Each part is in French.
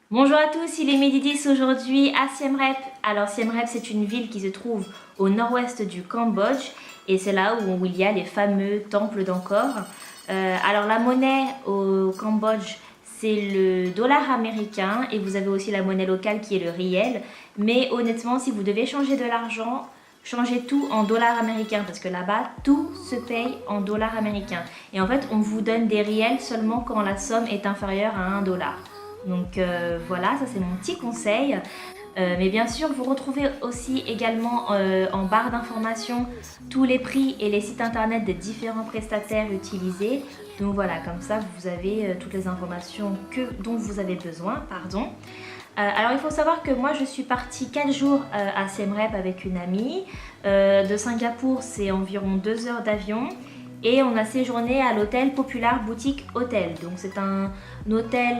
Bonjour à tous, il est midi 10 aujourd'hui à Siem Reap. Alors Siem Reap, c'est une ville qui se trouve au nord-ouest du Cambodge et c'est là où il y a les fameux temples d'Angkor. Alors la monnaie au Cambodge, c'est le dollar américain et vous avez aussi la monnaie locale qui est le riel. Mais honnêtement, si vous devez changer de l'argent, changez tout en dollars américains parce que là-bas, tout se paye en dollars américains. Et en fait, on vous donne des riels seulement quand la somme est inférieure à 1 dollar. Donc voilà, ça c'est mon petit conseil. Mais bien sûr, vous retrouvez aussi également en barre d'informations tous les prix et les sites internet des différents prestataires utilisés. Donc voilà, comme ça vous avez toutes les informations dont vous avez besoin. Alors il faut savoir que moi je suis partie 4 jours à Siem Reap avec une amie. De Singapour, c'est environ 2 heures d'avion. Et on a séjourné à l'hôtel Popular Boutique Hotel. Donc c'est un hôtel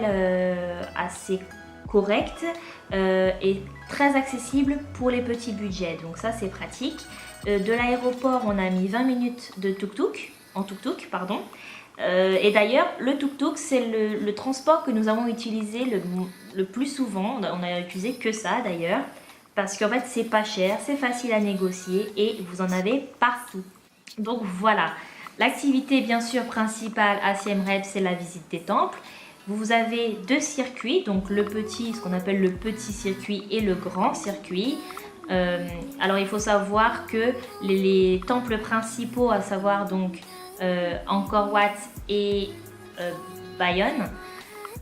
assez correct et très accessible pour les petits budgets. Donc ça c'est pratique. De l'aéroport, on a mis 20 minutes de en tuk-tuk, pardon. Et d'ailleurs, le tuk-tuk, c'est le transport que nous avons utilisé le plus souvent. On a utilisé que ça d'ailleurs. Parce qu'en fait, c'est pas cher, c'est facile à négocier et vous en avez partout. Donc voilà. L'activité bien sûr principale à Siem Reap, c'est la visite des temples. Vous avez deux circuits, donc le petit, ce qu'on appelle le petit circuit et le grand circuit. Alors il faut savoir que les temples principaux, à savoir donc Angkor Wat et Bayonne,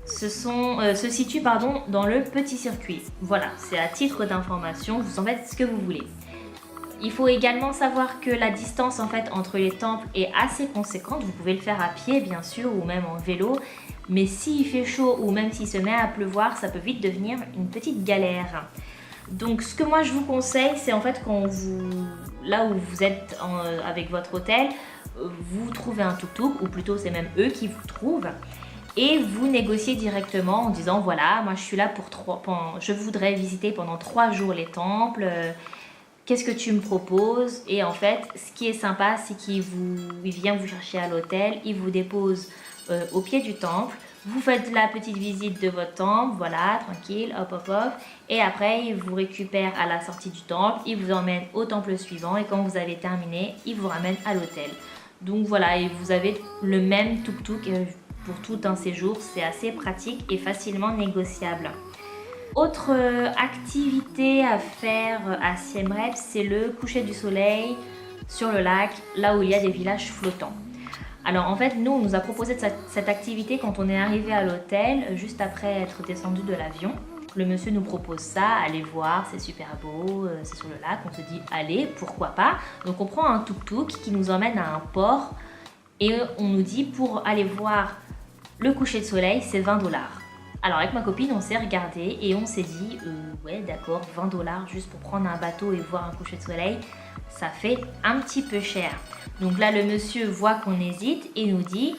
se situent dans le petit circuit. Voilà, c'est à titre d'information, vous en faites ce que vous voulez. Il faut également savoir que la distance en fait entre les temples est assez conséquente. Vous pouvez le faire à pied bien sûr ou même en vélo. Mais s'il fait chaud ou même s'il se met à pleuvoir, ça peut vite devenir une petite galère. Donc ce que moi je vous conseille, c'est en fait là où vous êtes avec votre hôtel, vous trouvez un tuk-tuk, ou plutôt c'est même eux qui vous trouvent. Et vous négociez directement en disant voilà, moi je suis là je voudrais visiter pendant 3 jours les temples. Qu'est-ce que tu me proposes? Et en fait, ce qui est sympa, c'est qu'il vient vous chercher à l'hôtel, il vous dépose au pied du temple, vous faites la petite visite de votre temple, voilà, tranquille, hop hop hop, et après il vous récupère à la sortie du temple, il vous emmène au temple suivant, et quand vous avez terminé, il vous ramène à l'hôtel. Donc voilà, et vous avez le même tuk-tuk pour tout un séjour, c'est assez pratique et facilement négociable. Autre activité à faire à Siem Reap, c'est le coucher du soleil sur le lac, là où il y a des villages flottants. Alors en fait, nous, on nous a proposé cette activité quand on est arrivé à l'hôtel, juste après être descendu de l'avion. Le monsieur nous propose ça, allez voir, c'est super beau, c'est sur le lac, on se dit allez, pourquoi pas. Donc on prend un tuk-tuk qui nous emmène à un port et on nous dit pour aller voir le coucher de soleil, c'est 20 dollars. Alors avec ma copine, on s'est regardé et on s'est dit ouais d'accord, 20 dollars juste pour prendre un bateau et voir un coucher de soleil, ça fait un petit peu cher. Donc là le monsieur voit qu'on hésite et nous dit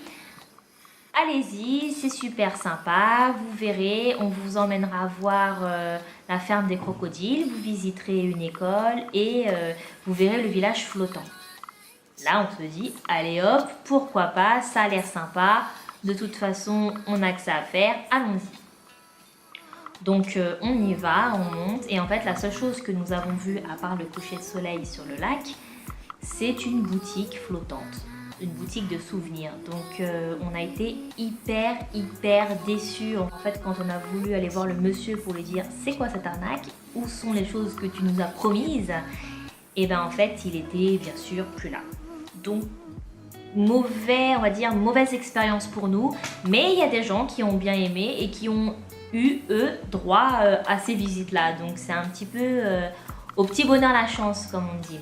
allez-y, c'est super sympa, vous verrez, on vous emmènera voir la ferme des crocodiles, vous visiterez une école et vous verrez le village flottant. Là on se dit allez hop, pourquoi pas, ça a l'air sympa. De toute façon, on n'a que ça à faire, allons-y. Donc on y va, on monte et en fait la seule chose que nous avons vue à part le coucher de soleil sur le lac, c'est une boutique flottante, une boutique de souvenirs. Donc on a été hyper déçus en fait quand on a voulu aller voir le monsieur pour lui dire c'est quoi cette arnaque, où sont les choses que tu nous as promises, et ben en fait il était bien sûr plus là. Donc mauvaise expérience pour nous, mais il y a des gens qui ont bien aimé et qui ont eu eux droit à ces visites là, donc c'est un petit peu au petit bonheur la chance comme on dit.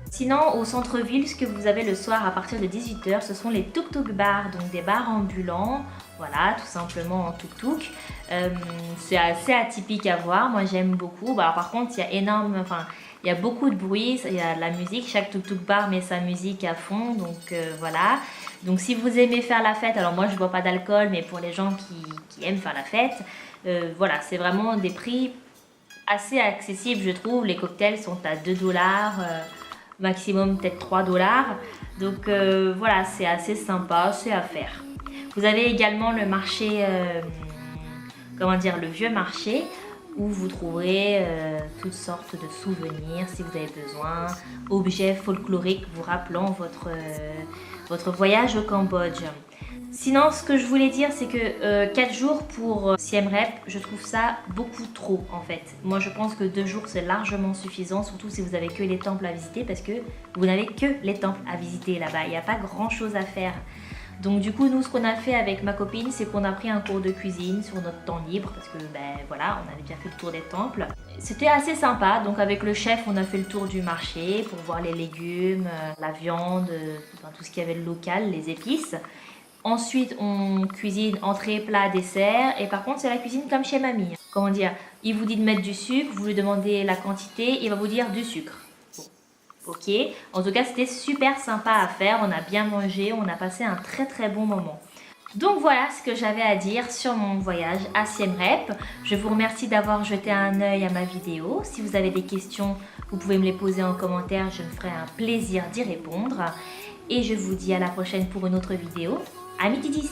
Sinon au centre-ville, ce que vous avez le soir à partir de 18 h, ce sont les tuk-tuk bars, donc des bars ambulants, voilà, tout simplement en tuk-tuk. C'est assez atypique à voir, moi j'aime beaucoup. Alors, par contre il y a beaucoup de bruit, il y a de la musique, chaque tuk-tuk bar met sa musique à fond, donc voilà. Donc si vous aimez faire la fête, alors moi je bois pas d'alcool, mais pour les gens qui aiment faire la fête, voilà, c'est vraiment des prix assez accessibles je trouve. Les cocktails sont à 2 dollars, maximum peut-être 3 dollars. Donc voilà, c'est assez sympa, c'est à faire. Vous avez également le marché comment dire, le vieux marché où vous trouverez toutes sortes de souvenirs si vous avez besoin, objets folkloriques vous rappelant votre voyage au Cambodge. Sinon, ce que je voulais dire, c'est que 4 jours pour Siem Reap, je trouve ça beaucoup trop en fait. Moi, je pense que 2 jours, c'est largement suffisant, surtout si vous avez que les temples à visiter, parce que vous n'avez que les temples à visiter là-bas. Il n'y a pas grand-chose à faire. Donc du coup, nous, ce qu'on a fait avec ma copine, c'est qu'on a pris un cours de cuisine sur notre temps libre, parce que ben voilà, on avait bien fait le tour des temples. C'était assez sympa, donc avec le chef, on a fait le tour du marché pour voir les légumes, la viande, enfin, tout ce qu'il y avait de local, les épices. Ensuite, on cuisine entrée, plat, dessert. Et par contre, c'est la cuisine comme chez mamie. Comment dire? Il vous dit de mettre du sucre, vous lui demandez la quantité, il va vous dire du sucre. Bon, ok. En tout cas, c'était super sympa à faire. On a bien mangé, on a passé un très très bon moment. Donc voilà ce que j'avais à dire sur mon voyage à Siem Reap. Je vous remercie d'avoir jeté un œil à ma vidéo. Si vous avez des questions, vous pouvez me les poser en commentaire. Je me ferai un plaisir d'y répondre. Et je vous dis à la prochaine pour une autre vidéo. À midi 10.